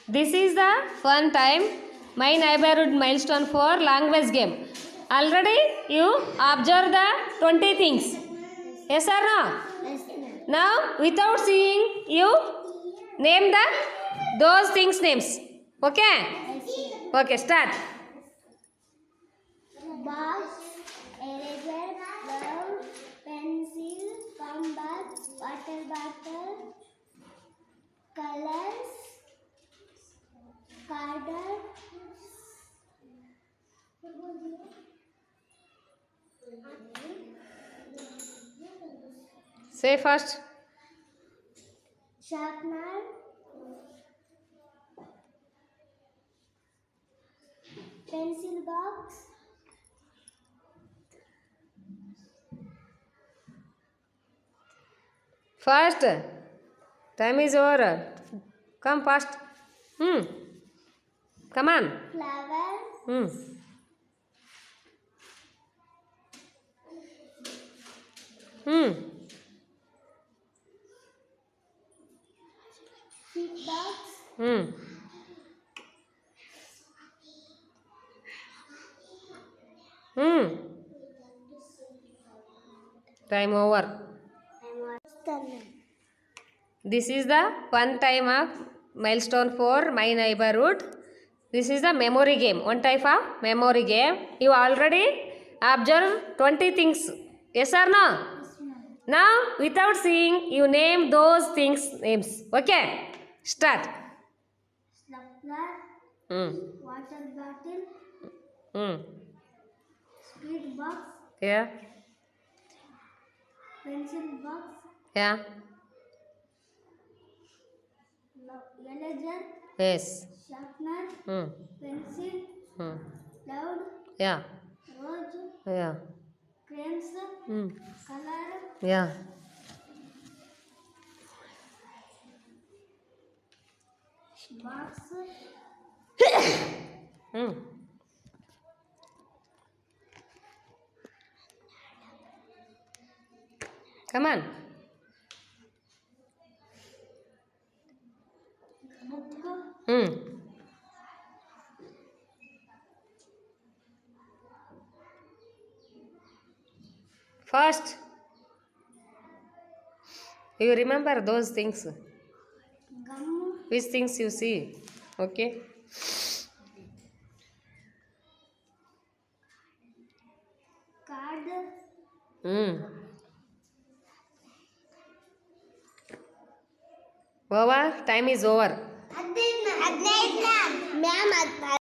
This is the fun time. My neighborhood milestone for language game. Already you observe the 20 things. Yes or no? Yes, ma'am. Now without seeing you name the those things names. Okay? Yes, ma'am. Okay, start. Box, eraser, glove, pencil, compass, water bottle, colors, cardboard, Say first. sharpener, pencil box, First. Time is over. Come fast. Come on. flower, seat box, Hmm. Hmm. Time over. stunner, This is the fun time of milestone for my neighborhood. This is the memory game. One type of memory game. You already observe 20 things. Yes or no? yes, ma'am. Now, without seeing, you name those things names. Okay? Start. Snuffler, Hmm. water bottle, Hmm. speed box, Yeah. pencil box, Yeah. eraser, Yes. sharpener, Hmm. pencil, Hmm. cloud, Yeah. rose, Yeah. crayons, Hmm. color, Yeah. box, Hmm. Come on. book, Hmm. First, you remember those things. gum, Which things you see. Okay? card, Hmm. Over. Time is over.